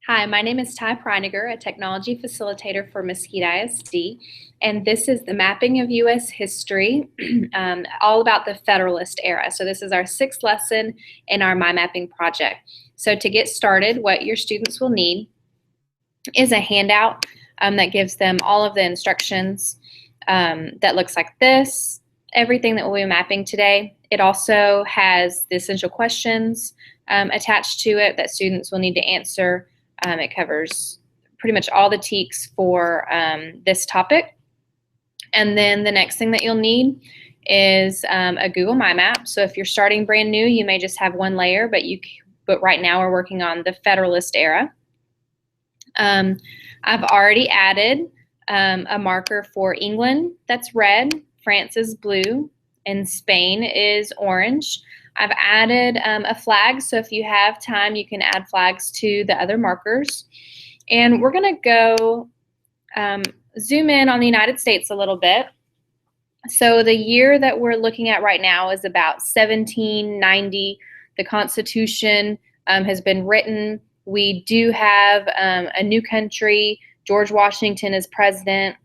Hi, my name is Ty Preiniger, a technology facilitator for Mesquite ISD, and this is the mapping of U.S. history, all about the Federalist era. So this is our 6th lesson in our My Mapping project. So to get started, what your students will need is a handout that gives them all of the instructions that looks like this, everything that we'll be mapping today. It also has the essential questions attached to it that students will need to answer. It covers pretty much all the TEKs for this topic. And then the next thing that you'll need is a Google My Map. So if you're starting brand new, you may just have one layer, but right now we're working on the Federalist era. I've already added a marker for England that's red, France is blue, and Spain is orange. I've added a flag, so if you have time, you can add flags to the other markers. And we're going to go zoom in on the United States a little bit. So the year that we're looking at right now is about 1790. The Constitution has been written. We do have a new country. George Washington is president.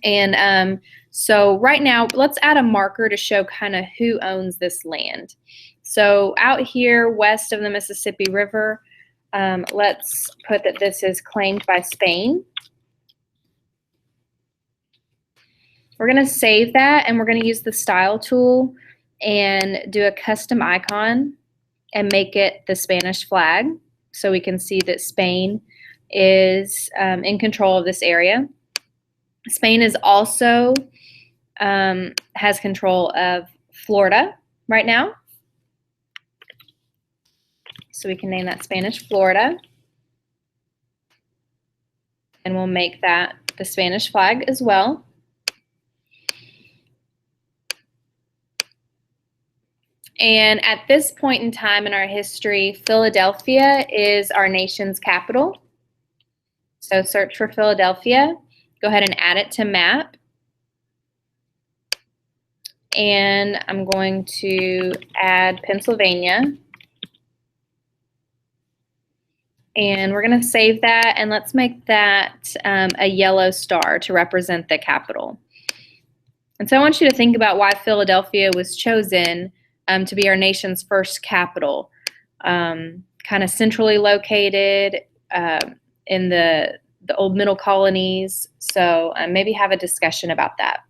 And so right now, let's add a marker to show kind of who owns this land. So out here west of the Mississippi River, let's put that this is claimed by Spain. We're going to save that, and we're going to use the style tool and do a custom icon and make it the Spanish flag so we can see that Spain is in control of this area. Spain is also has control of Florida right now. So we can name that Spanish Florida. And we'll make that the Spanish flag as well. And at this point in time in our history, Philadelphia is our nation's capital. So search for Philadelphia. Go ahead and add it to map. And I'm going to add Pennsylvania. And we're going to save that, and let's make that a yellow star to represent the capital. And so I want you to think about why Philadelphia was chosen to be our nation's first capital. Kind of centrally located in the old middle colonies, so maybe have a discussion about that.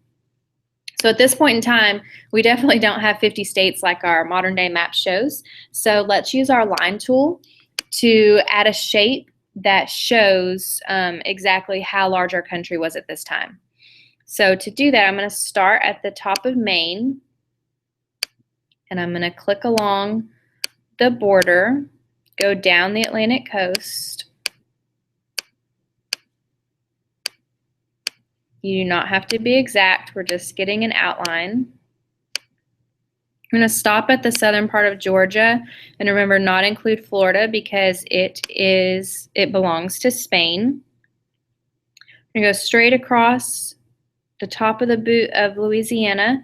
So at this point in time, we definitely don't have 50 states like our modern day map shows. So let's use our line tool to add a shape that shows exactly how large our country was at this time. So to do that, I'm going to start at the top of Maine, and I'm going to click along the border, go down the Atlantic coast. You do not have to be exact. We're just getting an outline. I'm going to stop at the southern part of Georgia, and remember, not include Florida because it belongs to Spain. I'm going to go straight across the top of the boot of Louisiana,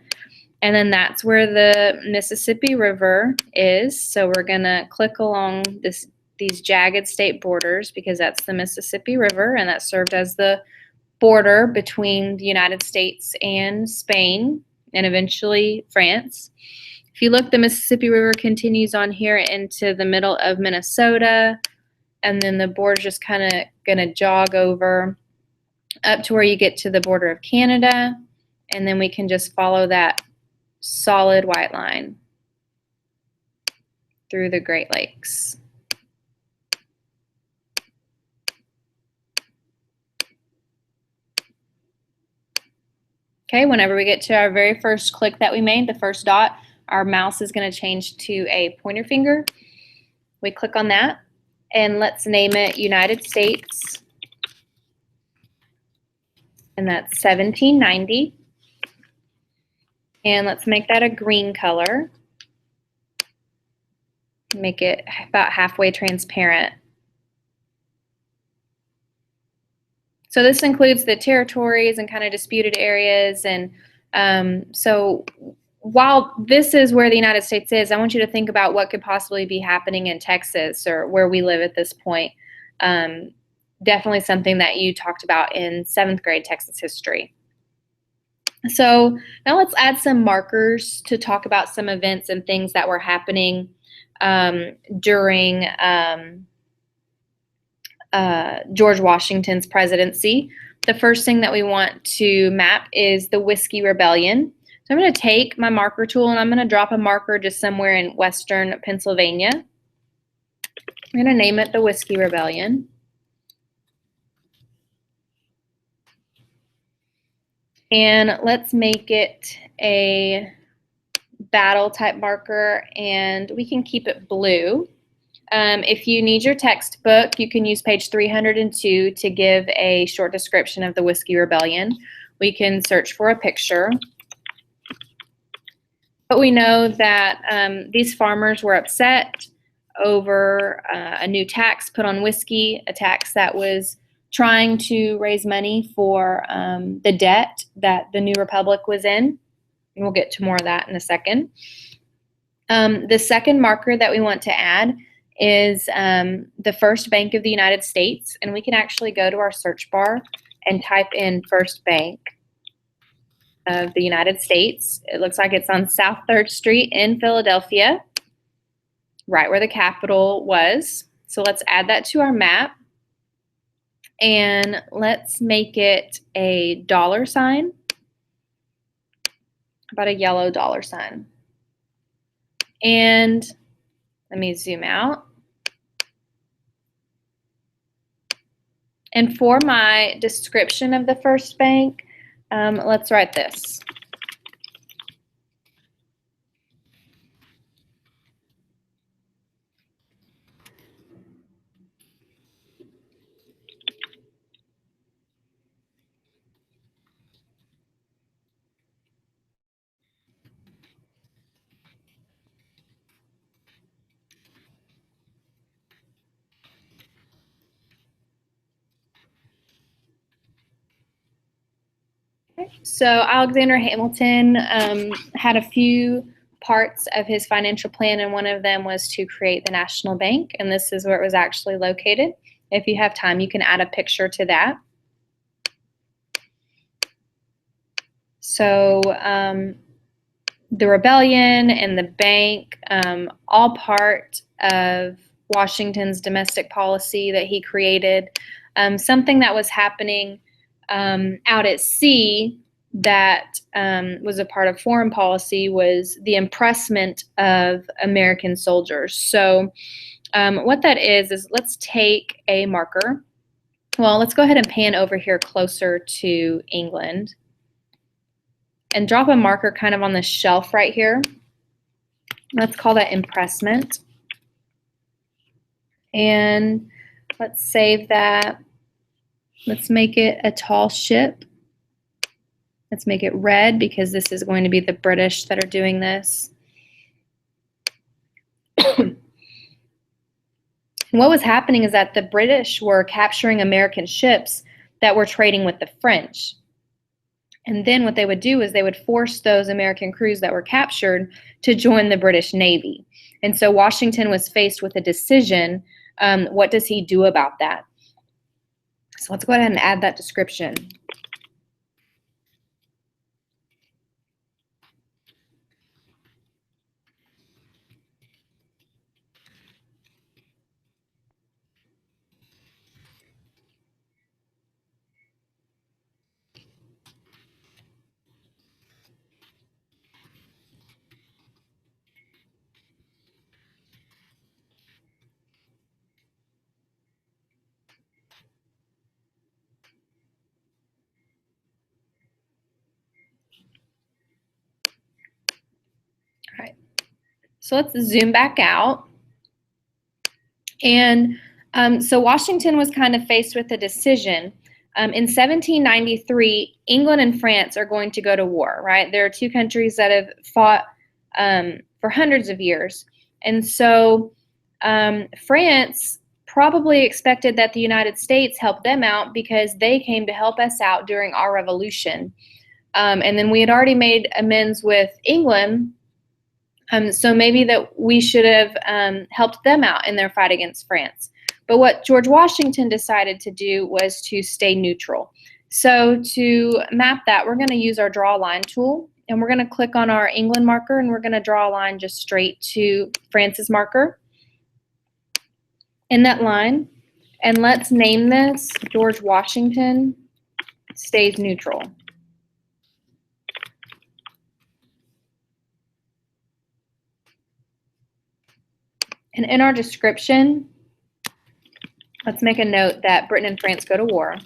and then that's where the Mississippi River is. So we're going to click along these jagged state borders because that's the Mississippi River, and that served as the border between the United States and Spain, and eventually France. If you look, the Mississippi River continues on here into the middle of Minnesota, and then the border just kind of going to jog over up to where you get to the border of Canada, and then we can just follow that solid white line through the Great Lakes. Okay, whenever we get to our very first click that we made, the first dot, our mouse is going to change to a pointer finger. We click on that, and let's name it United States, and that's 1790. And let's make that a green color. Make it about halfway transparent. So this includes the territories and kind of disputed areas. And so while this is where the United States is, I want you to think about what could possibly be happening in Texas or where we live at this point. definitely something that you talked about in 7th grade Texas history. So now let's add some markers to talk about some events and things that were happening during George Washington's presidency. The first thing that we want to map is the Whiskey Rebellion. So I'm going to take my marker tool and I'm going to drop a marker just somewhere in western Pennsylvania. I'm going to name it the Whiskey Rebellion. And let's make it a battle type marker, and we can keep it blue. If you need your textbook, you can use page 302 to give a short description of the Whiskey Rebellion. We can search for a picture. But we know that these farmers were upset over a new tax put on whiskey, a tax that was trying to raise money for the debt that the new republic was in. And we'll get to more of that in a second. The second marker that we want to add is the First Bank of the United States. And we can actually go to our search bar and type in First Bank of the United States. It looks like it's on South 3rd Street in Philadelphia, right where the Capitol was. So let's add that to our map. And let's make it a $, about a yellow $. And let me zoom out. And for my description of the First Bank, let's write this. So Alexander Hamilton had a few parts of his financial plan, and one of them was to create the National Bank, and this is where it was actually located. If you have time, you can add a picture to that. So the rebellion and the bank, all part of Washington's domestic policy that he created. Something that was happening out at sea that was a part of foreign policy was the impressment of American soldiers. So what that is let's take a marker. Well, let's go ahead and pan over here closer to England and drop a marker kind of on the shelf right here. Let's call that impressment. And let's save that. Let's make it a tall ship. Let's make it red because this is going to be the British that are doing this. What was happening is that the British were capturing American ships that were trading with the French. And then what they would do is they would force those American crews that were captured to join the British Navy. And so Washington was faced with a decision. What does he do about that? So let's go ahead and add that description. All right, so let's zoom back out. And so Washington was kind of faced with a decision. In 1793, England and France are going to go to war, right? There are two countries that have fought for hundreds of years. And so France probably expected that the United States help them out because they came to help us out during our revolution. And then we had already made amends with England. So maybe that we should have helped them out in their fight against France. But what George Washington decided to do was to stay neutral. So to map that, we're going to use our draw line tool, and we're going to click on our England marker, and we're going to draw a line just straight to France's marker in that line. And let's name this George Washington stays neutral. And in our description, let's make a note that Britain and France go to war.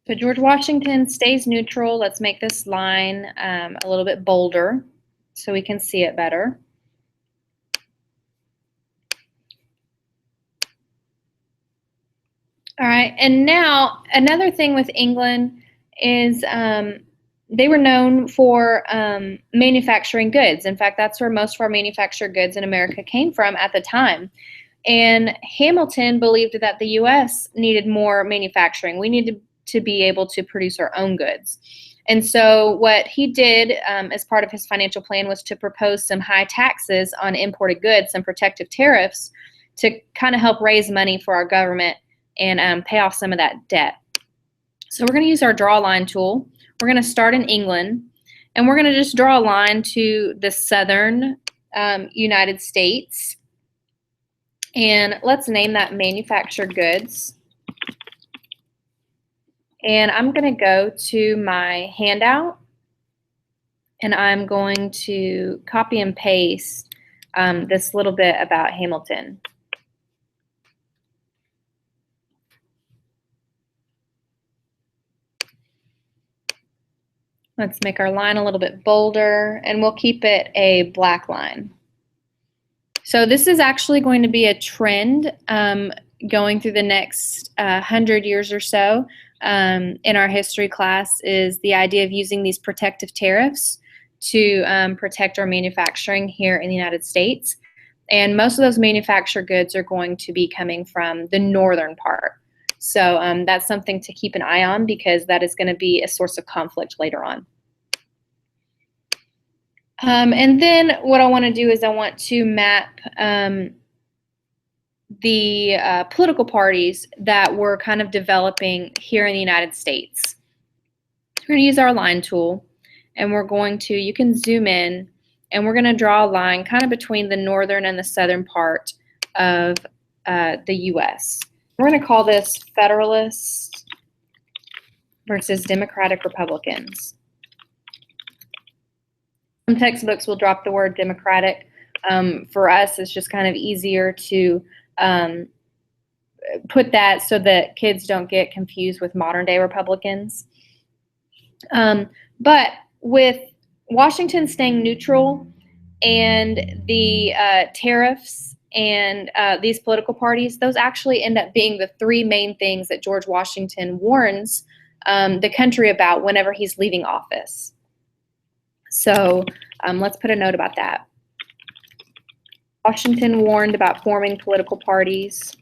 So George Washington stays neutral. Let's make this line a little bit bolder so we can see it better. All right, and now another thing with England is they were known for manufacturing goods. In fact, that's where most of our manufactured goods in America came from at the time. And Hamilton believed that the U.S. needed more manufacturing. We needed to be able to produce our own goods. And so what he did as part of his financial plan was to propose some high taxes on imported goods, some protective tariffs, to kind of help raise money for our government and pay off some of that debt. So we're going to use our draw line tool. We're going to start in England, and we're going to just draw a line to the southern United States. And let's name that manufactured goods. And I'm going to go to my handout, and I'm going to copy and paste this little bit about Hamilton. Let's make our line a little bit bolder, and we'll keep it a black line. So this is actually going to be a trend going through the next 100 years or so in our history class, is the idea of using these protective tariffs to protect our manufacturing here in the United States. And most of those manufactured goods are going to be coming from the northern part. So that's something to keep an eye on, because that is going to be a source of conflict later on. And then what I want to do is I want to map the political parties that were kind of developing here in the United States. We're going to use our line tool, and we're going to, you can zoom in, and we're going to draw a line kind of between the northern and the southern part of the U.S. We're going to call this Federalist versus Democratic Republicans. Some textbooks will drop the word Democratic. For us, it's just kind of easier to put that so that kids don't get confused with modern day Republicans. But with Washington staying neutral and the tariffs and these political parties, those actually end up being the three main things that George Washington warns the country about whenever he's leaving office. So let's put a note about that. Washington warned about forming political parties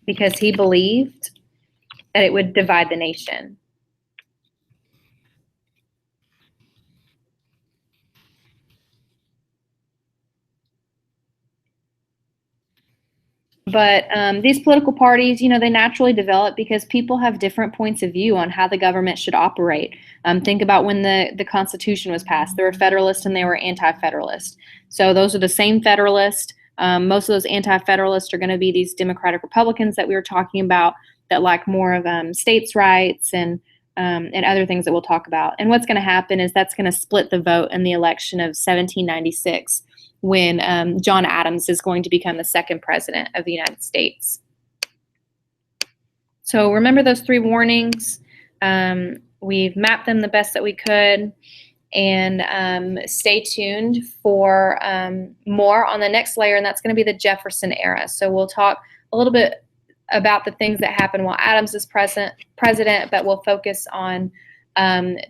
because he believed that it would divide the nation. But these political parties, you know, they naturally develop because people have different points of view on how the government should operate. Think about when the Constitution was passed. There were Federalists and they were anti-Federalist. So those are the same Federalists. Most of those anti-Federalists are going to be these Democratic Republicans that we were talking about that like more of states' rights and other things that we'll talk about. And what's going to happen is that's going to split the vote in the election of 1796. When John Adams is going to become the second president of the United States. So remember those three warnings. We've mapped them the best that we could. And stay tuned for more on the next layer, and that's going to be the Jefferson era. So we'll talk a little bit about the things that happened while Adams was president, but we'll focus on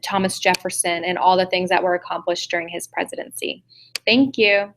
Thomas Jefferson and all the things that were accomplished during his presidency. Thank you.